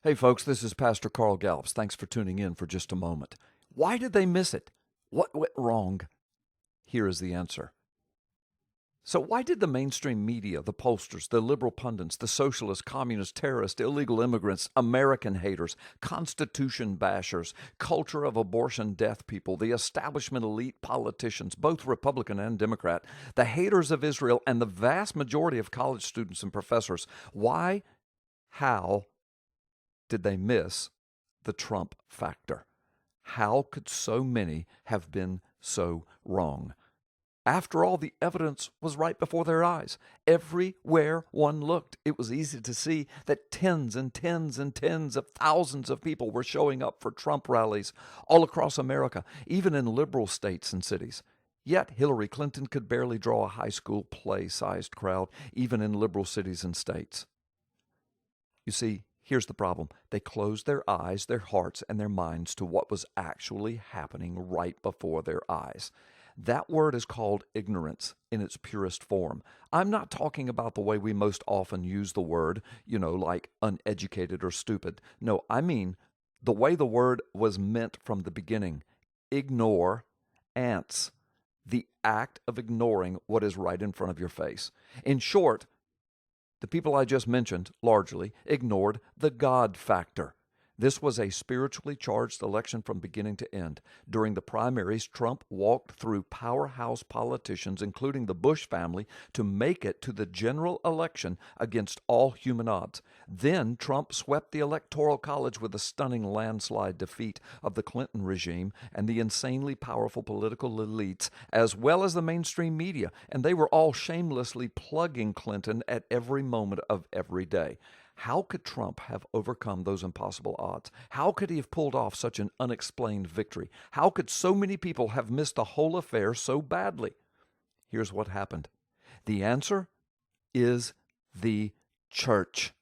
Hey folks, this is Pastor Carl Gallups. Thanks for tuning in for just a moment. Why did they miss it? What went wrong? Here is the answer. So why did the mainstream media, the pollsters, the liberal pundits, the socialists, communists, terrorists, illegal immigrants, American haters, Constitution bashers, culture of abortion death people, the establishment elite politicians, both Republican and Democrat, the haters of Israel, and the vast majority of college students and professors, how did they miss the Trump factor? How could so many have been so wrong? After all, the evidence was right before their eyes. Everywhere one looked, it was easy to see that tens and tens and tens of thousands of people were showing up for Trump rallies all across America, even in liberal states and cities. Yet Hillary Clinton could barely draw a high school play-sized crowd, even in liberal cities and states. You see, here's the problem. They closed their eyes, their hearts, and their minds to what was actually happening right before their eyes. That word is called ignorance in its purest form. I'm not talking about the way we most often use the word, like uneducated or stupid. No, I mean the way the word was meant from the beginning. Ignore, ants, the act of ignoring what is right in front of your face. In short, the people I just mentioned largely ignored the God factor. This was a spiritually charged election from beginning to end. During the primaries, Trump walked through powerhouse politicians, including the Bush family, to make it to the general election against all human odds. Then Trump swept the Electoral College with a stunning landslide defeat of the Clinton regime and the insanely powerful political elites, as well as the mainstream media, and they were all shamelessly plugging Clinton at every moment of every day. How could Trump have overcome those impossible odds? How could he have pulled off such an unexplained victory? How could so many people have missed the whole affair so badly? Here's what happened. The answer is the church,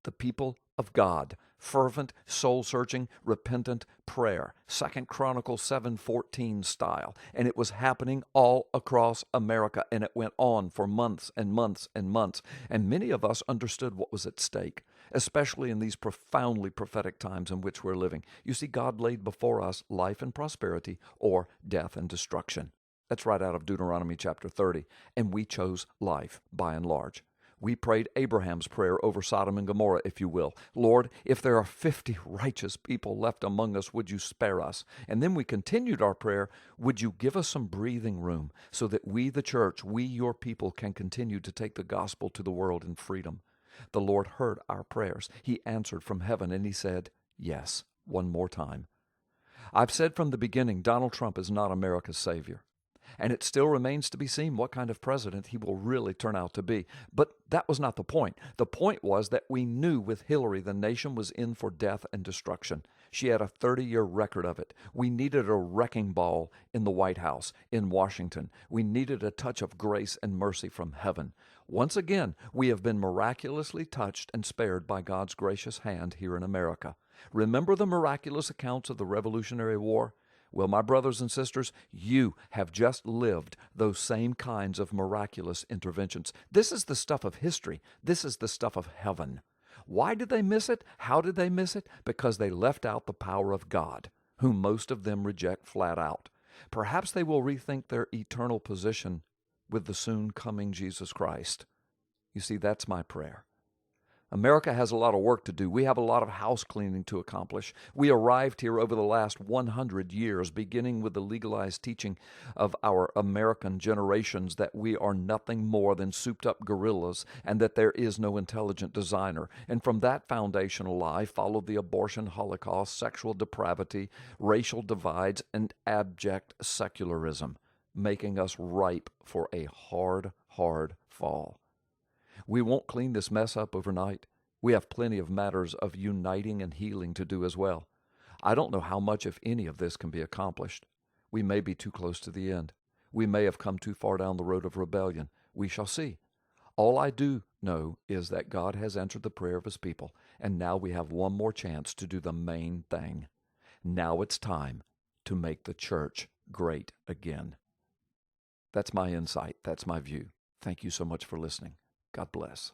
the people of God. Fervent, soul-searching, repentant prayer. 2 Chronicles 7:14 style. And it was happening all across America, and it went on for months and months and months. And many of us understood what was at stake, especially in these profoundly prophetic times in which we're living. You see, God laid before us life and prosperity or death and destruction. That's right out of Deuteronomy chapter 30. And we chose life by and large. We prayed Abraham's prayer over Sodom and Gomorrah, if you will. Lord, if there are 50 righteous people left among us, would you spare us? And then we continued our prayer, would you give us some breathing room so that we, the church, we, your people, can continue to take the gospel to the world in freedom? The Lord heard our prayers. He answered from heaven, and he said, yes, one more time. I've said from the beginning, Donald Trump is not America's savior. And it still remains to be seen what kind of president he will really turn out to be. But that was not the point. The point was that we knew with Hillary the nation was in for death and destruction. She had a 30-year record of it. We needed a wrecking ball in the White House, in Washington. We needed a touch of grace and mercy from heaven. Once again, we have been miraculously touched and spared by God's gracious hand here in America. Remember the miraculous accounts of the Revolutionary War? Well, my brothers and sisters, you have just lived those same kinds of miraculous interventions. This is the stuff of history. This is the stuff of heaven. Why did they miss it? How did they miss it? Because they left out the power of God, whom most of them reject flat out. Perhaps they will rethink their eternal position with the soon coming Jesus Christ. You see, that's my prayer. America has a lot of work to do. We have a lot of house cleaning to accomplish. We arrived here over the last 100 years, beginning with the legalized teaching of our American generations that we are nothing more than souped-up gorillas and that there is no intelligent designer. And from that foundational lie followed the abortion holocaust, sexual depravity, racial divides, and abject secularism, making us ripe for a hard fall. We won't clean this mess up overnight. We have plenty of matters of uniting and healing to do as well. I don't know how much, if any, of this can be accomplished. We may be too close to the end. We may have come too far down the road of rebellion. We shall see. All I do know is that God has answered the prayer of his people, and now we have one more chance to do the main thing. Now it's time to make the church great again. That's my insight. That's my view. Thank you so much for listening. God bless.